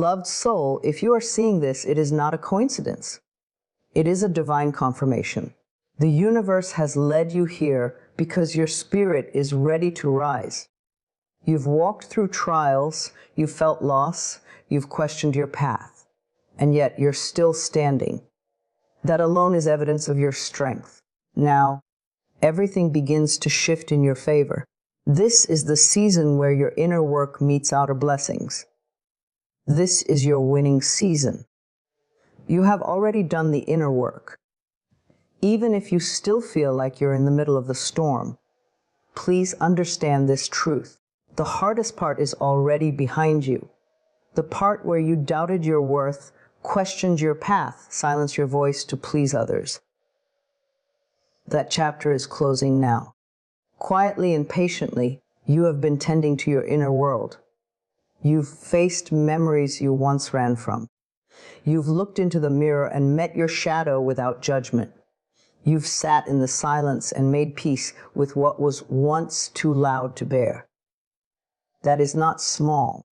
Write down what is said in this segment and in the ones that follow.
Beloved soul, if you are seeing this, it is not a coincidence. It is a divine confirmation. The universe has led you here because your spirit is ready to rise. You've walked through trials, you've felt loss, you've questioned your path, and yet you're still standing. That alone is evidence of your strength. Now, everything begins to shift in your favor. This is the season where your inner work meets outer blessings. This is your winning season. You have already done the inner work. Even if you still feel like you're in the middle of the storm, please understand this truth. The hardest part is already behind you. The part where you doubted your worth, questioned your path, silenced your voice to please others. That chapter is closing now. Quietly and patiently, you have been tending to your inner world. You've faced memories you once ran from. You've looked into the mirror and met your shadow without judgment. You've sat in the silence and made peace with what was once too loud to bear. That is not small.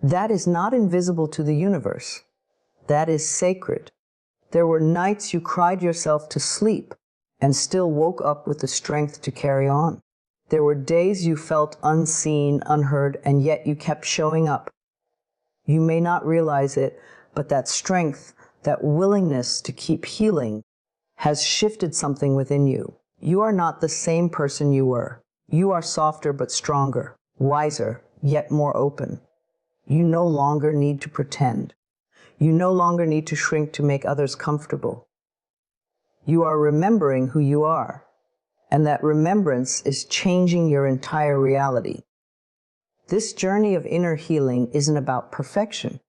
That is not invisible to the universe. That is sacred. There were nights you cried yourself to sleep and still woke up with the strength to carry on. There were days you felt unseen, unheard, and yet you kept showing up. You may not realize it, but that strength, that willingness to keep healing, has shifted something within you. You are not the same person you were. You are softer but stronger, wiser, yet more open. You no longer need to pretend. You no longer need to shrink to make others comfortable. You are remembering who you are, and that remembrance is changing your entire reality. This journey of inner healing isn't about perfection.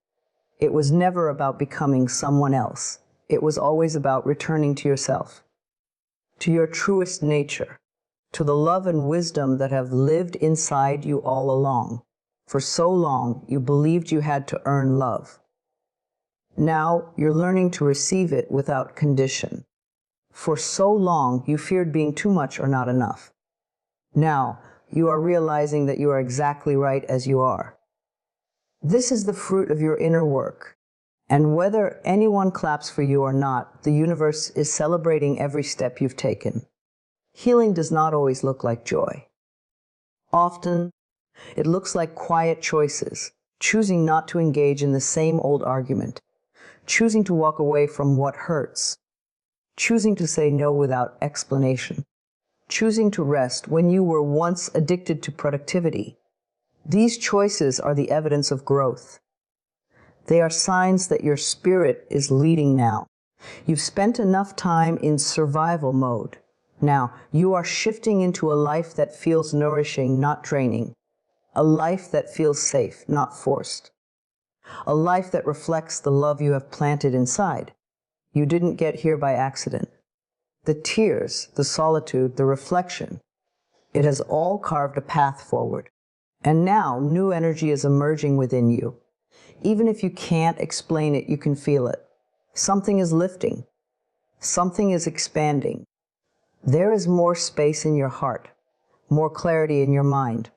It was never about becoming someone else. It was always about returning to yourself, to your truest nature, to the love and wisdom that have lived inside you all along. For so long, you believed you had to earn love. Now, you're learning to receive it without condition. For so long, you feared being too much or not enough. Now, you are realizing that you are exactly right as you are. This is the fruit of your inner work. And whether anyone claps for you or not, the universe is celebrating every step you've taken. Healing does not always look like joy. Often, it looks like quiet choices, choosing not to engage in the same old argument, choosing to walk away from what hurts, choosing to say no without explanation, choosing to rest when you were once addicted to productivity. These choices are the evidence of growth. They are signs that your spirit is leading now. You've spent enough time in survival mode. Now, you are shifting into a life that feels nourishing, not draining. A life that feels safe, not forced. A life that reflects the love you have planted inside. You didn't get here by accident. The tears, the solitude, the reflection, it has all carved a path forward. And now, new energy is emerging within you. Even if you can't explain it, you can feel it. Something is lifting. Something is expanding. There is more space in your heart, more clarity in your mind,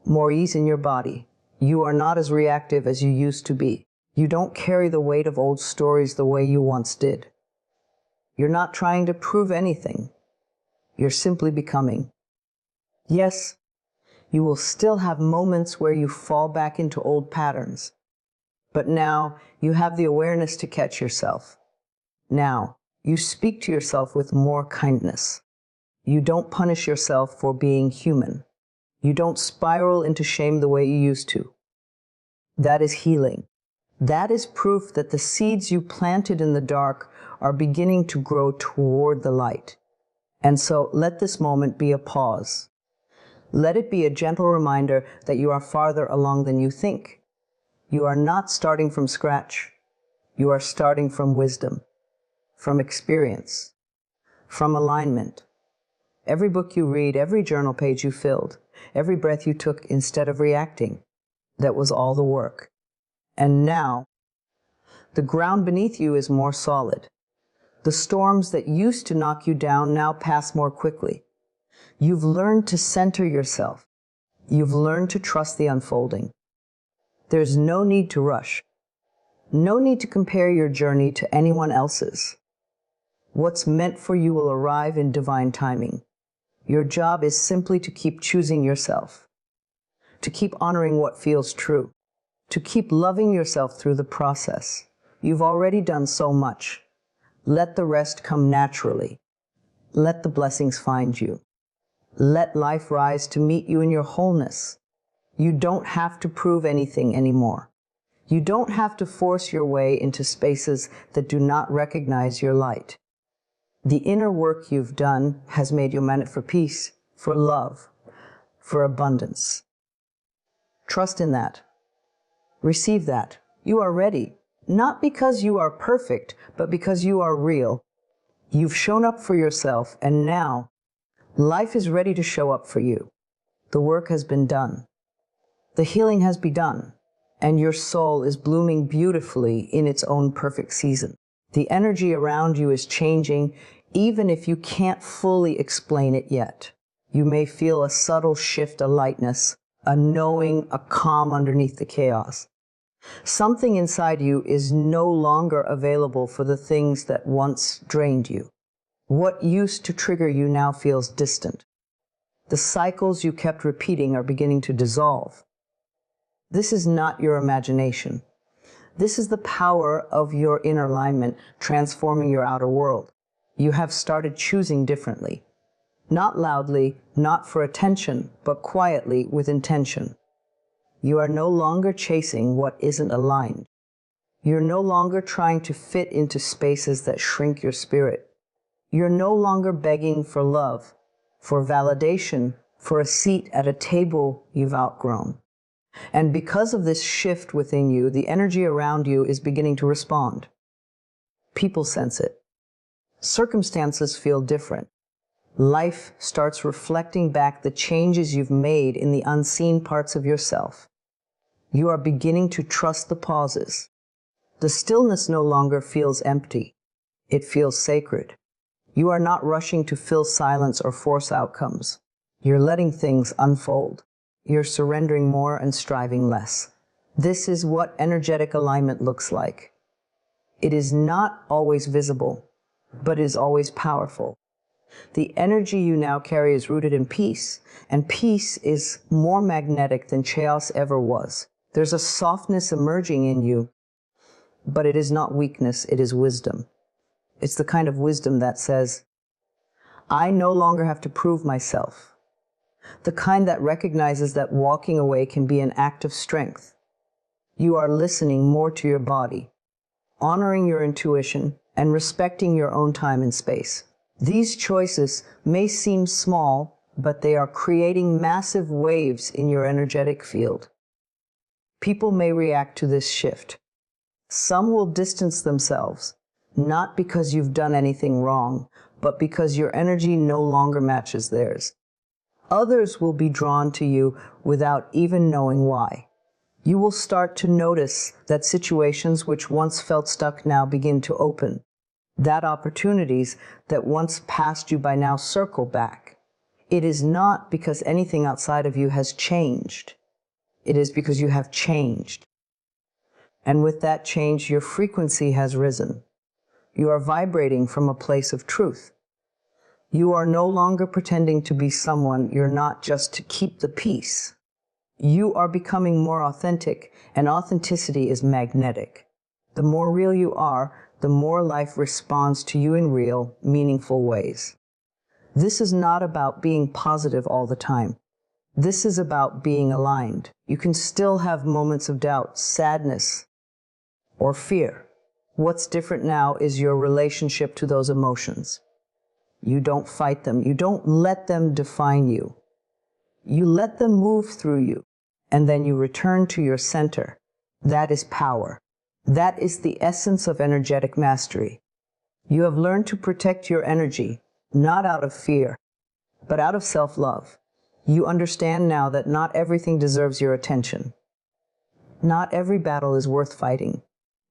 more ease in your body. You are not as reactive as you used to be. You don't carry the weight of old stories the way you once did. You're not trying to prove anything. You're simply becoming. Yes, you will still have moments where you fall back into old patterns. But now you have the awareness to catch yourself. Now you speak to yourself with more kindness. You don't punish yourself for being human. You don't spiral into shame the way you used to. That is healing. That is proof that the seeds you planted in the dark are beginning to grow toward the light. And so let this moment be a pause. Let it be a gentle reminder that you are farther along than you think. You are not starting from scratch. You are starting from wisdom, from experience, from alignment. Every book you read, every journal page you filled, every breath you took instead of reacting, that was all the work. And now, the ground beneath you is more solid. The storms that used to knock you down now pass more quickly. You've learned to center yourself. You've learned to trust the unfolding. There's no need to rush. No need to compare your journey to anyone else's. What's meant for you will arrive in divine timing. Your job is simply to keep choosing yourself, to keep honoring what feels true, to keep loving yourself through the process. You've already done so much. Let the rest come naturally. Let the blessings find you. Let life rise to meet you in your wholeness. You don't have to prove anything anymore. You don't have to force your way into spaces that do not recognize your light. The inner work you've done has made you meant for peace, for love, for abundance. Trust in that. Receive that. You are ready, not because you are perfect, but because you are real. You've shown up for yourself, and now life is ready to show up for you. The work has been done. The healing has begun, and your soul is blooming beautifully in its own perfect season. The energy around you is changing, even if you can't fully explain it yet. You may feel a subtle shift, a lightness, a knowing, a calm underneath the chaos. Something inside you is no longer available for the things that once drained you. What used to trigger you now feels distant. The cycles you kept repeating are beginning to dissolve. This is not your imagination. This is the power of your inner alignment transforming your outer world. You have started choosing differently. Not loudly, not for attention, but quietly with intention. You are no longer chasing what isn't aligned. You're no longer trying to fit into spaces that shrink your spirit. You're no longer begging for love, for validation, for a seat at a table you've outgrown. And because of this shift within you, the energy around you is beginning to respond. People sense it. Circumstances feel different. Life starts reflecting back the changes you've made in the unseen parts of yourself. You are beginning to trust the pauses. The stillness no longer feels empty. It feels sacred. You are not rushing to fill silence or force outcomes. You're letting things unfold. You're surrendering more and striving less. This is what energetic alignment looks like. It is not always visible, but is always powerful. The energy you now carry is rooted in peace, and peace is more magnetic than chaos ever was. There's a softness emerging in you, but it is not weakness, it is wisdom. It's the kind of wisdom that says, I no longer have to prove myself. The kind that recognizes that walking away can be an act of strength. You are listening more to your body, honoring your intuition, and respecting your own time and space. These choices may seem small, but they are creating massive waves in your energetic field. People may react to this shift. Some will distance themselves, not because you've done anything wrong, but because your energy no longer matches theirs. Others will be drawn to you without even knowing why. You will start to notice that situations which once felt stuck now begin to open. That opportunities that once passed you by now circle back. It is not because anything outside of you has changed. It is because you have changed. And with that change, your frequency has risen. You are vibrating from a place of truth. You are no longer pretending to be someone you're not just to keep the peace. You are becoming more authentic, and authenticity is magnetic. The more real you are, the more life responds to you in real, meaningful ways. This is not about being positive all the time. This is about being aligned. You can still have moments of doubt, sadness, or fear. What's different now is your relationship to those emotions. You don't fight them. You don't let them define you. You let them move through you, and then you return to your center. That is power. That is the essence of energetic mastery. You have learned to protect your energy, not out of fear, but out of self-love. You understand now that not everything deserves your attention. Not every battle is worth fighting.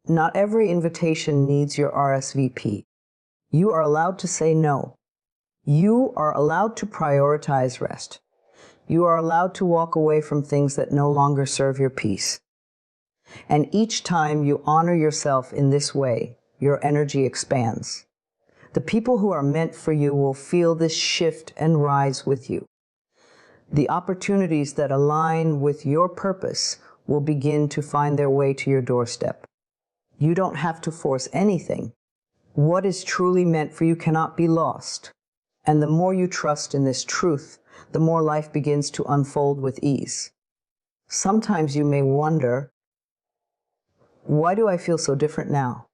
Not every invitation needs your RSVP. You are allowed to say no. You are allowed to prioritize rest. You are allowed to walk away from things that no longer serve your peace. And each time you honor yourself in this way, your energy expands. The people who are meant for you will feel this shift and rise with you. The opportunities that align with your purpose will begin to find their way to your doorstep. You don't have to force anything. What is truly meant for you cannot be lost. And the more you trust in this truth, the more life begins to unfold with ease. Sometimes you may wonder, why do I feel so different now?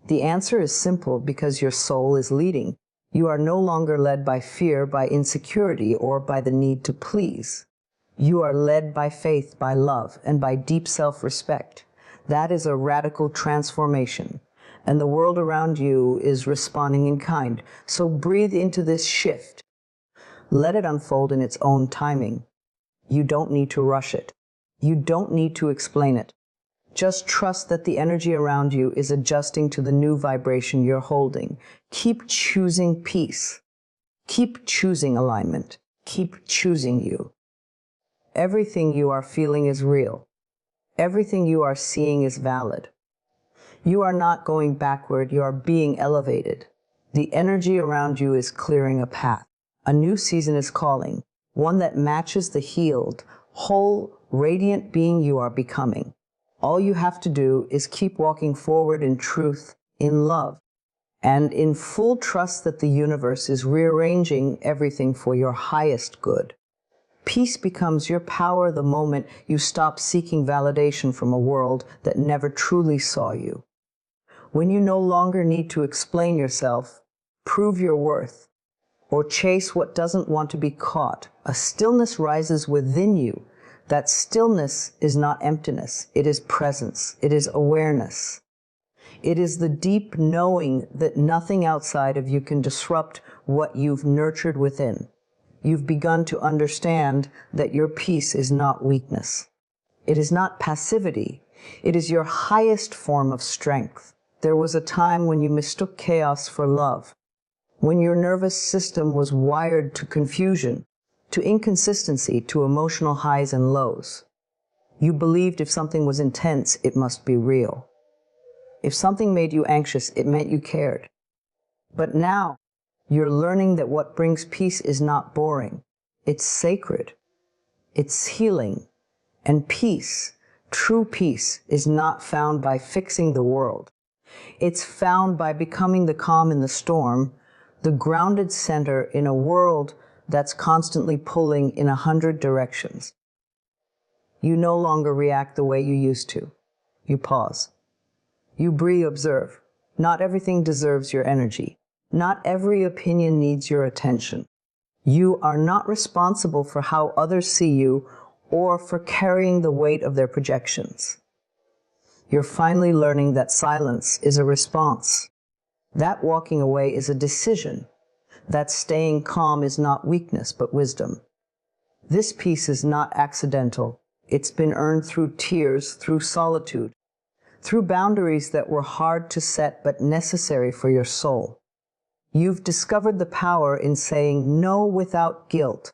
The answer is simple: because your soul is leading. You are no longer led by fear, by insecurity, or by the need to please. You are led by faith, by love, and by deep self-respect. That is a radical transformation, and the world around you is responding in kind. So breathe into this shift. Let it unfold in its own timing. You don't need to rush it. You don't need to explain it. Just trust that the energy around you is adjusting to the new vibration you're holding. Keep choosing peace. Keep choosing alignment. Keep choosing you. Everything you are feeling is real. Everything you are seeing is valid. You are not going backward, you are being elevated. The energy around you is clearing a path. A new season is calling, one that matches the healed, whole, radiant being you are becoming. All you have to do is keep walking forward in truth, in love, and in full trust that the universe is rearranging everything for your highest good. Peace becomes your power the moment you stop seeking validation from a world that never truly saw you. When you no longer need to explain yourself, prove your worth, or chase what doesn't want to be caught, a stillness rises within you. That stillness is not emptiness, it is presence, it is awareness. It is the deep knowing that nothing outside of you can disrupt what you've nurtured within. You've begun to understand that your peace is not weakness. It is not passivity. It is your highest form of strength. There was a time when you mistook chaos for love, when your nervous system was wired to confusion, to inconsistency, to emotional highs and lows. You believed if something was intense, it must be real. If something made you anxious, it meant you cared. But now, you're learning that what brings peace is not boring. It's sacred. It's healing. And peace, true peace, is not found by fixing the world. It's found by becoming the calm in the storm, the grounded center in a world that's constantly pulling in 100 directions. You no longer react the way you used to. You pause. You breathe, observe. Not everything deserves your energy. Not every opinion needs your attention. You are not responsible for how others see you or for carrying the weight of their projections. You're finally learning that silence is a response. That walking away is a decision. That staying calm is not weakness, but wisdom. This peace is not accidental. It's been earned through tears, through solitude, through boundaries that were hard to set but necessary for your soul. You've discovered the power in saying no without guilt,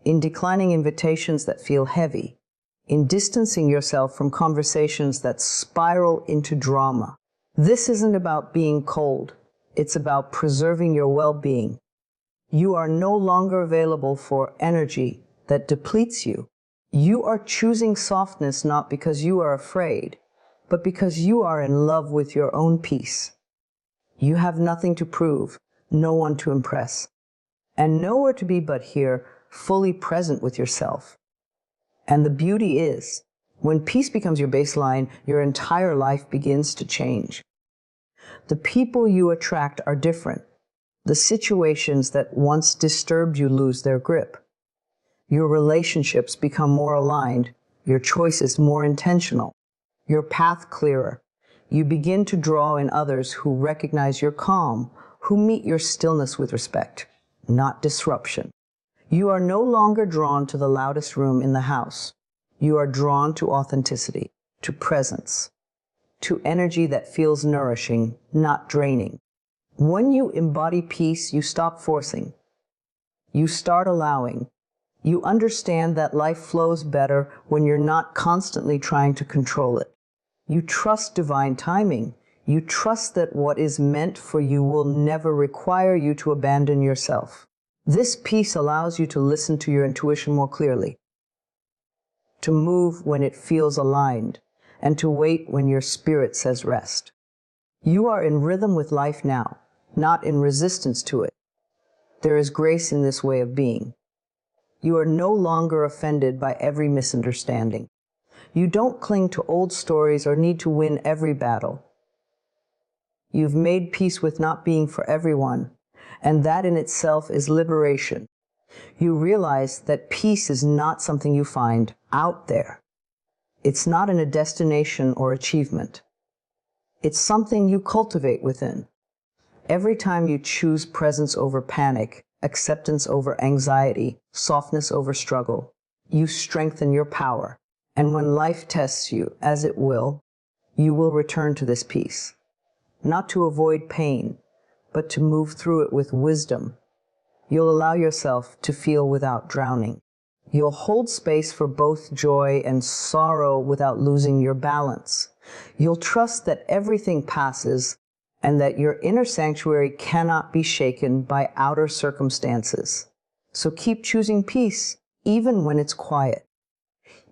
in declining invitations that feel heavy, in distancing yourself from conversations that spiral into drama. This isn't about being cold. It's about preserving your well-being. You are no longer available for energy that depletes you. You are choosing softness not because you are afraid, but because you are in love with your own peace. You have nothing to prove, no one to impress, and nowhere to be but here, fully present with yourself. And the beauty is, when peace becomes your baseline, your entire life begins to change. The people you attract are different. The situations that once disturbed you lose their grip. Your relationships become more aligned, your choices more intentional, your path clearer. You begin to draw in others who recognize your calm, who meet your stillness with respect, not disruption. You are no longer drawn to the loudest room in the house. You are drawn to authenticity, to presence, to energy that feels nourishing, not draining. When you embody peace, you stop forcing. You start allowing. You understand that life flows better when you're not constantly trying to control it. You trust divine timing. You trust that what is meant for you will never require you to abandon yourself. This peace allows you to listen to your intuition more clearly, to move when it feels aligned, and to wait when your spirit says rest. You are in rhythm with life now, not in resistance to it. There is grace in this way of being. You are no longer offended by every misunderstanding. You don't cling to old stories or need to win every battle. You've made peace with not being for everyone, and that in itself is liberation. You realize that peace is not something you find out there. It's not in a destination or achievement. It's something you cultivate within. Every time you choose presence over panic, acceptance over anxiety, softness over struggle, you strengthen your power. And when life tests you, as it will, you will return to this peace. Not to avoid pain, but to move through it with wisdom. You'll allow yourself to feel without drowning. You'll hold space for both joy and sorrow without losing your balance. You'll trust that everything passes and that your inner sanctuary cannot be shaken by outer circumstances. So keep choosing peace, even when it's quiet,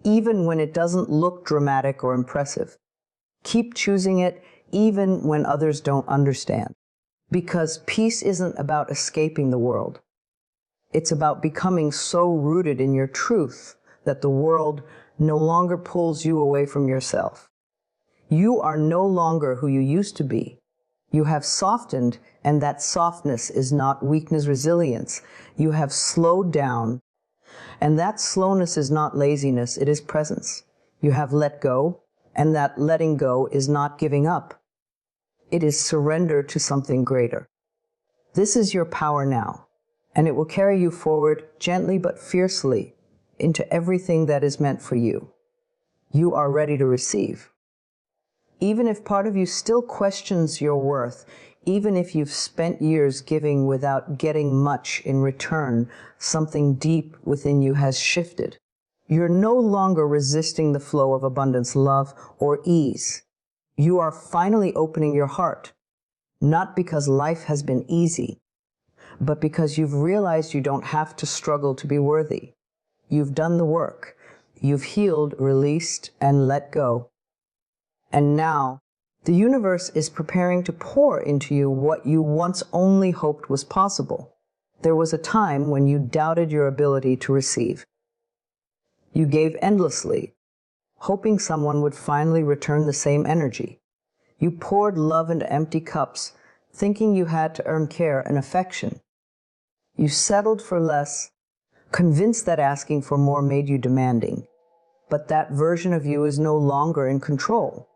even when it doesn't look dramatic or impressive. Keep choosing it, even when others don't understand. Because peace isn't about escaping the world. It's about becoming so rooted in your truth that the world no longer pulls you away from yourself. You are no longer who you used to be. You have softened, and that softness is not weakness, resilience. You have slowed down, and that slowness is not laziness, it is presence. You have let go, and that letting go is not giving up. It is surrender to something greater. This is your power now, and it will carry you forward gently but fiercely into everything that is meant for you. You are ready to receive. Even if part of you still questions your worth, even if you've spent years giving without getting much in return, something deep within you has shifted. You're no longer resisting the flow of abundance, love, or ease. You are finally opening your heart, not because life has been easy, but because you've realized you don't have to struggle to be worthy. You've done the work. You've healed, released, and let go. And now, the universe is preparing to pour into you what you once only hoped was possible. There was a time when you doubted your ability to receive. You gave endlessly, hoping someone would finally return the same energy. You poured love into empty cups, thinking you had to earn care and affection. You settled for less, convinced that asking for more made you demanding. But that version of you is no longer in control.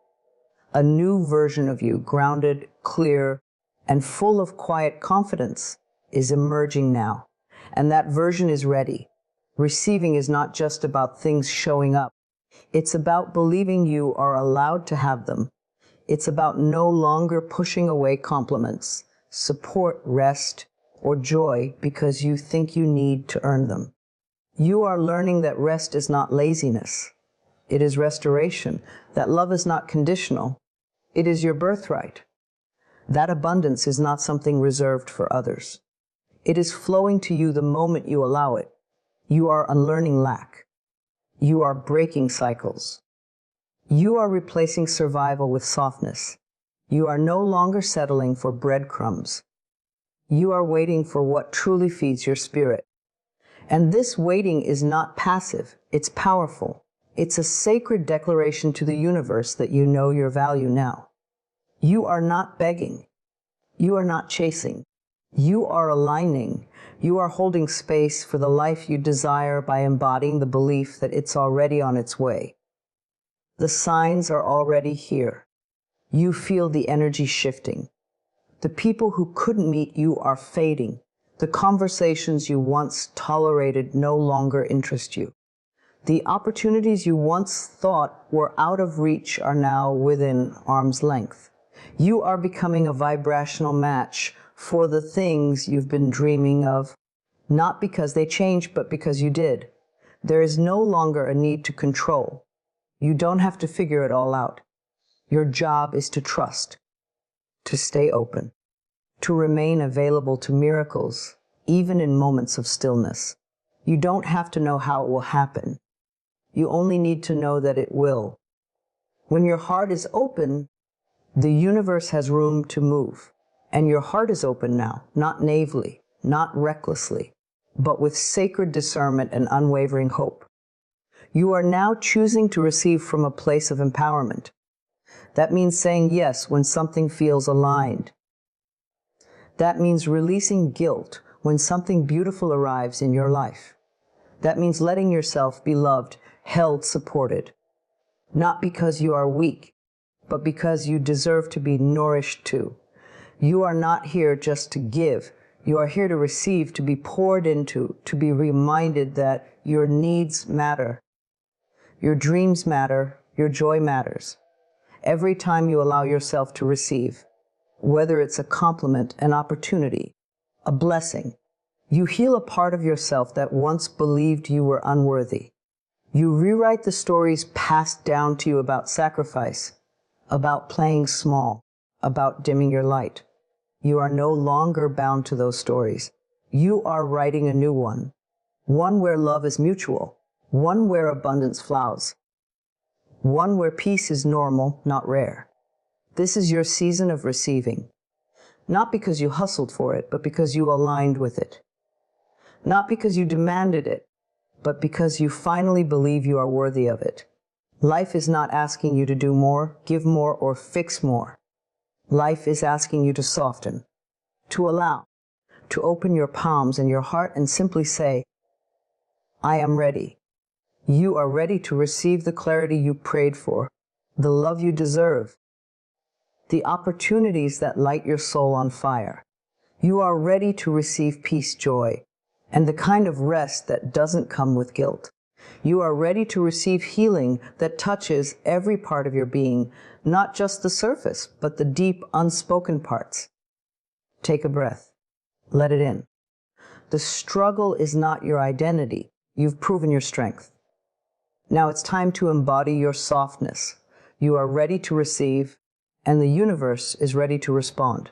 A new version of you, grounded, clear, and full of quiet confidence, is emerging now. And that version is ready. Receiving is not just about things showing up. It's about believing you are allowed to have them. It's about no longer pushing away compliments, support, rest, or joy because you think you need to earn them. You are learning that rest is not laziness. It is restoration. That love is not conditional. It is your birthright. That abundance is not something reserved for others. It is flowing to you the moment you allow it. You are unlearning lack. You are breaking cycles. You are replacing survival with softness. You are no longer settling for breadcrumbs. You are waiting for what truly feeds your spirit. And this waiting is not passive, it's powerful. It's a sacred declaration to the universe that you know your value now. You are not begging. You are not chasing. You are aligning. You are holding space for the life you desire by embodying the belief that it's already on its way. The signs are already here. You feel the energy shifting. The people who couldn't meet you are fading. The conversations you once tolerated no longer interest you. The opportunities you once thought were out of reach are now within arm's length. You are becoming a vibrational match for the things you've been dreaming of, not because they changed, but because you did. There is no longer a need to control. You don't have to figure it all out. Your job is to trust, to stay open, to remain available to miracles, even in moments of stillness. You don't have to know how it will happen. You only need to know that it will. When your heart is open, the universe has room to move. And your heart is open now, not naively, not recklessly, but with sacred discernment and unwavering hope. You are now choosing to receive from a place of empowerment. That means saying yes when something feels aligned. That means releasing guilt when something beautiful arrives in your life. That means letting yourself be loved, held, supported. Not because you are weak, but because you deserve to be nourished too. You are not here just to give. You are here to receive, to be poured into, to be reminded that your needs matter. Your dreams matter. Your joy matters. Every time you allow yourself to receive, whether it's a compliment, an opportunity, a blessing, you heal a part of yourself that once believed you were unworthy. You rewrite the stories passed down to you about sacrifice, about playing small, about dimming your light. You are no longer bound to those stories. You are writing a new one where love is mutual, one where abundance flows, one where peace is normal, not rare. This is your season of receiving, not because you hustled for it, but because you aligned with it. Not because you demanded it, but because you finally believe you are worthy of it. Life is not asking you to do more, give more, or fix more. Life is asking you to soften, to allow, to open your palms and your heart and simply say, I am ready. You are ready to receive the clarity you prayed for, the love you deserve, the opportunities that light your soul on fire. You are ready to receive peace, joy, and the kind of rest that doesn't come with guilt. You are ready to receive healing that touches every part of your being, not just the surface, but the deep, unspoken parts. Take a breath. Let it in. The struggle is not your identity. You've proven your strength. Now it's time to embody your softness. You are ready to receive, and the universe is ready to respond.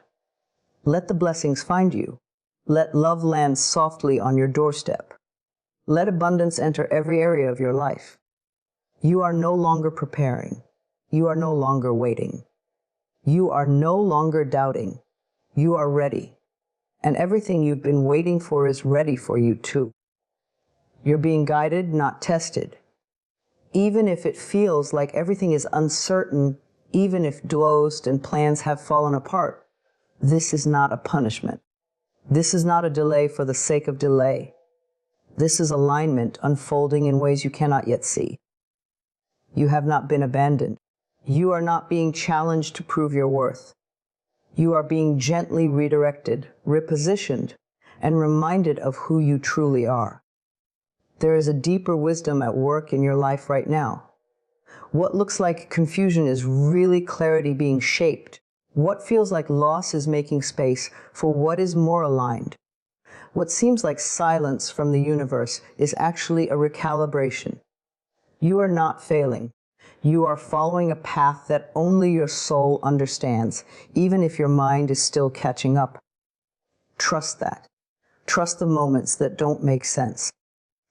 Let the blessings find you. Let love land softly on your doorstep. Let abundance enter every area of your life. You are no longer preparing. You are no longer waiting. You are no longer doubting. You are ready. And everything you've been waiting for is ready for you too. You're being guided, not tested. Even if it feels like everything is uncertain, even if goals and plans have fallen apart, this is not a punishment. This is not a delay for the sake of delay. This is alignment unfolding in ways you cannot yet see. You have not been abandoned. You are not being challenged to prove your worth. You are being gently redirected, repositioned, and reminded of who you truly are. There is a deeper wisdom at work in your life right now. What looks like confusion is really clarity being shaped. What feels like loss is making space for what is more aligned. What seems like silence from the universe is actually a recalibration. You are not failing. You are following a path that only your soul understands, even if your mind is still catching up. Trust that. Trust the moments that don't make sense.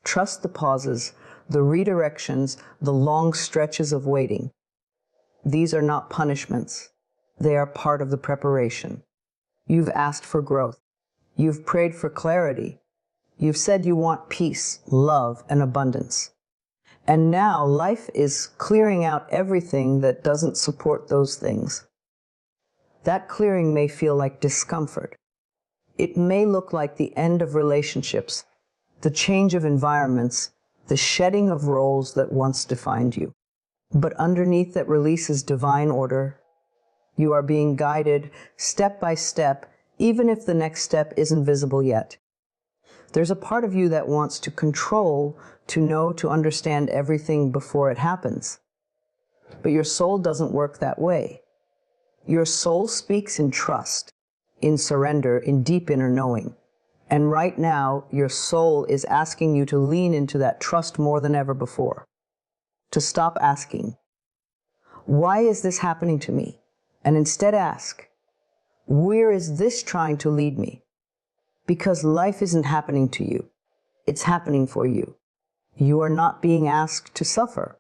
Trust the pauses, the redirections, the long stretches of waiting. These are not punishments. They are part of the preparation. You've asked for growth. You've prayed for clarity. You've said you want peace, love, and abundance. And now life is clearing out everything that doesn't support those things. That clearing may feel like discomfort. It may look like the end of relationships, the change of environments, the shedding of roles that once defined you. But underneath that release is divine order. You are being guided step by step, even if the next step isn't visible yet. There's a part of you that wants to control, to know, to understand everything before it happens. But your soul doesn't work that way. Your soul speaks in trust, in surrender, in deep inner knowing. And right now, your soul is asking you to lean into that trust more than ever before. To stop asking, Why is this happening to me? And instead ask, where is this trying to lead me? Because life isn't happening to you. It's happening for you. You are not being asked to suffer.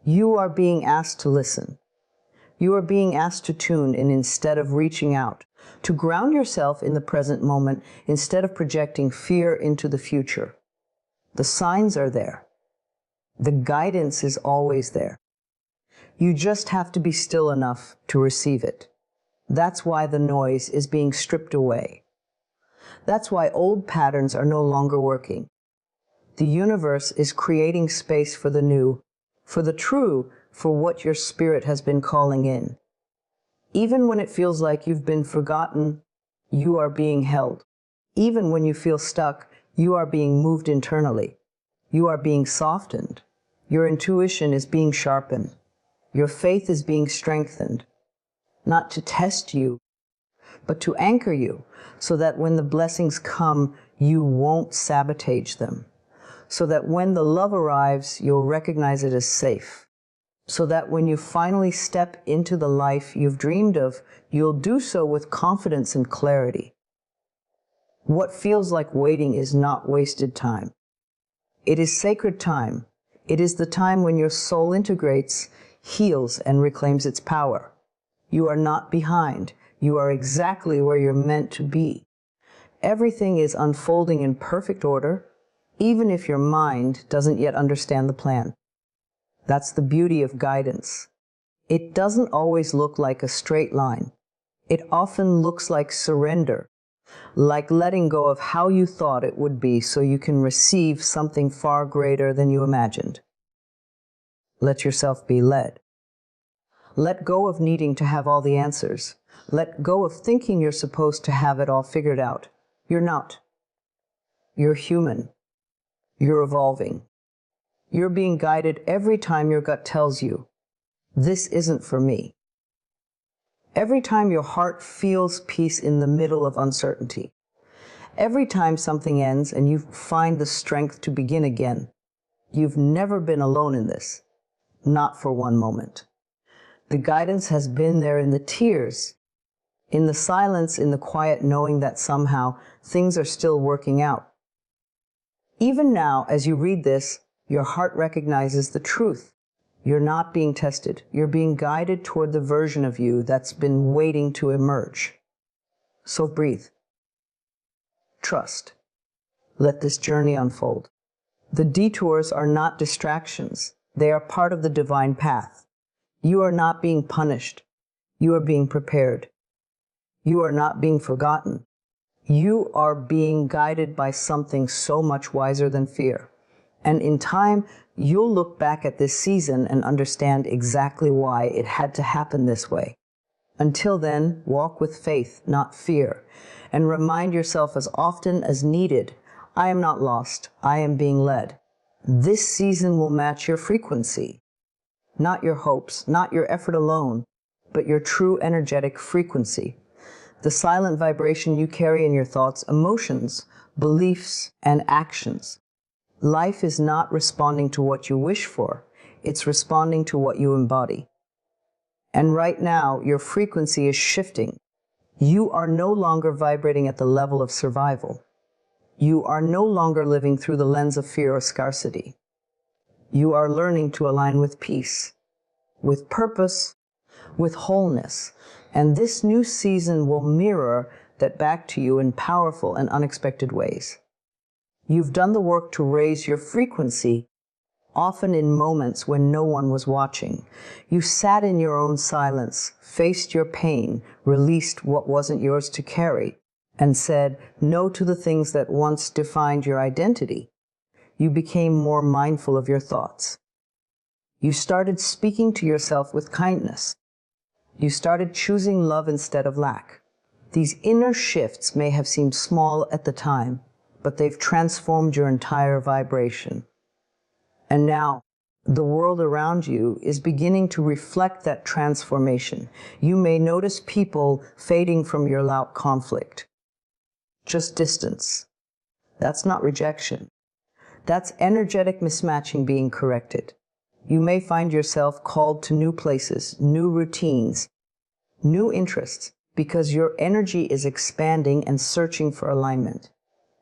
You are being asked to listen. You are being asked to tune in instead of reaching out, to ground yourself in the present moment instead of projecting fear into the future. The signs are there. The guidance is always there. You just have to be still enough to receive it. That's why the noise is being stripped away. That's why old patterns are no longer working. The universe is creating space for the new, for the true, for what your spirit has been calling in. Even when it feels like you've been forgotten, you are being held. Even when you feel stuck, you are being moved internally. You are being softened. Your intuition is being sharpened. Your faith is being strengthened. Not to test you, but to anchor you, so that when the blessings come, you won't sabotage them. So that when the love arrives, you'll recognize it as safe. So that when you finally step into the life you've dreamed of, you'll do so with confidence and clarity. What feels like waiting is not wasted time. It is sacred time. It is the time when your soul integrates, heals, and reclaims its power. You are not behind. You are exactly where you're meant to be. Everything is unfolding in perfect order, even if your mind doesn't yet understand the plan. That's the beauty of guidance. It doesn't always look like a straight line. It often looks like surrender, like letting go of how you thought it would be so you can receive something far greater than you imagined. Let yourself be led. Let go of needing to have all the answers. Let go of thinking you're supposed to have it all figured out. You're not. You're human. You're evolving. You're being guided every time your gut tells you, this isn't for me. Every time your heart feels peace in the middle of uncertainty. Every time something ends and you find the strength to begin again. You've never been alone in this. Not for one moment. The guidance has been there in the tears, in the silence, in the quiet knowing that somehow things are still working out. Even now, as you read this, your heart recognizes the truth. You're not being tested. You're being guided toward the version of you that's been waiting to emerge. So breathe. Trust. Let this journey unfold. The detours are not distractions. They are part of the divine path. You are not being punished. You are being prepared. You are not being forgotten. You are being guided by something so much wiser than fear. And in time, you'll look back at this season and understand exactly why it had to happen this way. Until then, walk with faith, not fear, and remind yourself as often as needed, I am not lost, I am being led. This season will match your frequency. Not your hopes, not your effort alone, but your true energetic frequency. The silent vibration you carry in your thoughts, emotions, beliefs, and actions. Life is not responding to what you wish for. It's responding to what you embody. And right now, your frequency is shifting. You are no longer vibrating at the level of survival. You are no longer living through the lens of fear or scarcity. You are learning to align with peace, with purpose, with wholeness. And this new season will mirror that back to you in powerful and unexpected ways. You've done the work to raise your frequency, often in moments when no one was watching. You sat in your own silence, faced your pain, released what wasn't yours to carry, and said no to the things that once defined your identity. You became more mindful of your thoughts. You started speaking to yourself with kindness. You started choosing love instead of lack. These inner shifts may have seemed small at the time, but they've transformed your entire vibration. And now, the world around you is beginning to reflect that transformation. You may notice people fading from your loud conflict. Just distance. That's not rejection. That's energetic mismatching being corrected. You may find yourself called to new places, new routines, new interests, because your energy is expanding and searching for alignment.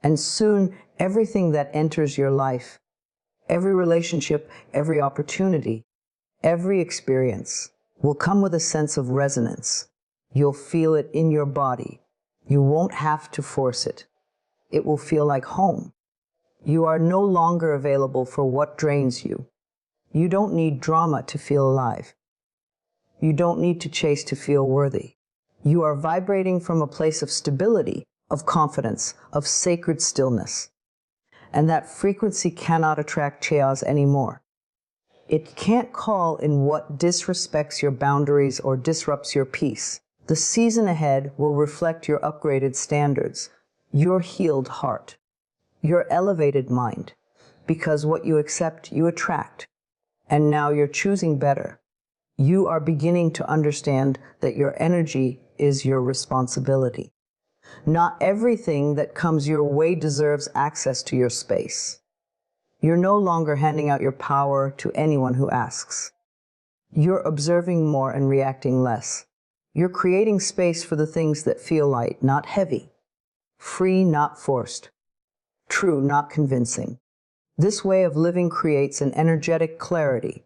And soon, everything that enters your life, every relationship, every opportunity, every experience, will come with a sense of resonance. You'll feel it in your body. You won't have to force it. It will feel like home. You are no longer available for what drains you. You don't need drama to feel alive. You don't need to chase to feel worthy. You are vibrating from a place of stability, of confidence, of sacred stillness. And that frequency cannot attract chaos anymore. It can't call in what disrespects your boundaries or disrupts your peace. The season ahead will reflect your upgraded standards, your healed heart, your elevated mind, because what you accept, you attract. And now you're choosing better. You are beginning to understand that your energy is your responsibility. Not everything that comes your way deserves access to your space. You're no longer handing out your power to anyone who asks. You're observing more and reacting less. You're creating space for the things that feel light, not heavy. Free, not forced. True, not convincing. This way of living creates an energetic clarity,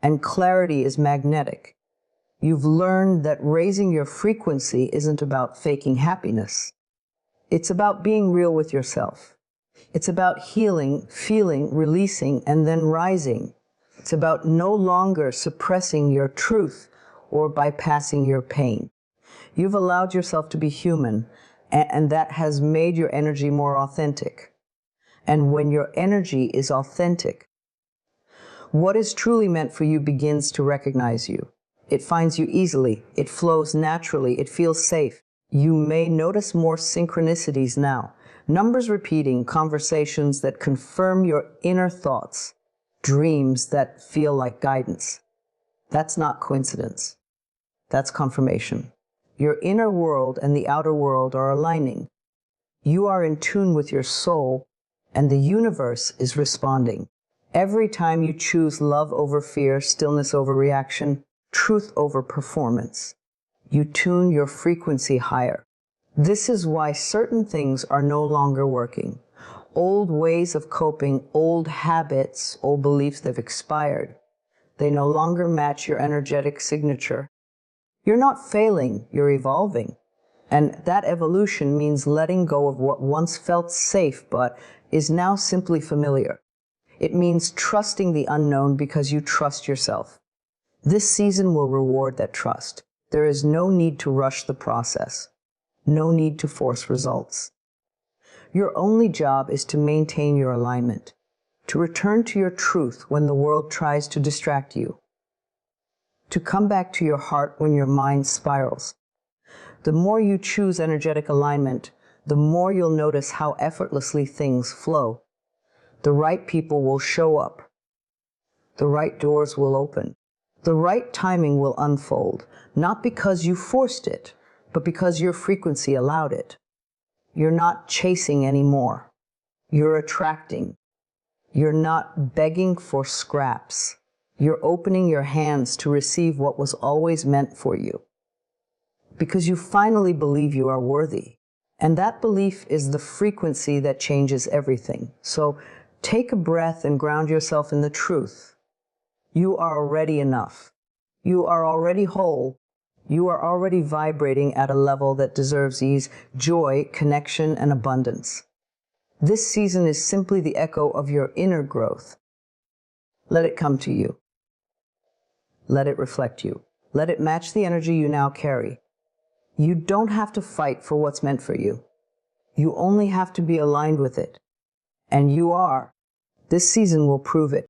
and clarity is magnetic. You've learned that raising your frequency isn't about faking happiness. It's about being real with yourself. It's about healing, feeling, releasing, and then rising. It's about no longer suppressing your truth or bypassing your pain. You've allowed yourself to be human, and that has made your energy more authentic. And when your energy is authentic, what is truly meant for you begins to recognize you. It finds you easily, it flows naturally, it feels safe. You may notice more synchronicities now, numbers repeating, conversations that confirm your inner thoughts, dreams that feel like guidance. That's not coincidence. That's confirmation. Your inner world and the outer world are aligning. You are in tune with your soul, and the universe is responding. Every time you choose love over fear, stillness over reaction, truth over performance, you tune your frequency higher. This is why certain things are no longer working. Old ways of coping, old habits, old beliefs, they've expired. They no longer match your energetic signature. You're not failing, you're evolving. And that evolution means letting go of what once felt safe but is now simply familiar. It means trusting the unknown because you trust yourself. This season will reward that trust. There is no need to rush the process. No need to force results. Your only job is to maintain your alignment, to return to your truth when the world tries to distract you, to come back to your heart when your mind spirals. The more you choose energetic alignment, the more you'll notice how effortlessly things flow. The right people will show up. The right doors will open. The right timing will unfold, not because you forced it, but because your frequency allowed it. You're not chasing anymore. You're attracting. You're not begging for scraps. You're opening your hands to receive what was always meant for you. Because you finally believe you are worthy. And that belief is the frequency that changes everything. So take a breath and ground yourself in the truth. You are already enough. You are already whole. You are already vibrating at a level that deserves ease, joy, connection, and abundance. This season is simply the echo of your inner growth. Let it come to you. Let it reflect you. Let it match the energy you now carry. You don't have to fight for what's meant for you. You only have to be aligned with it. And you are. This season will prove it.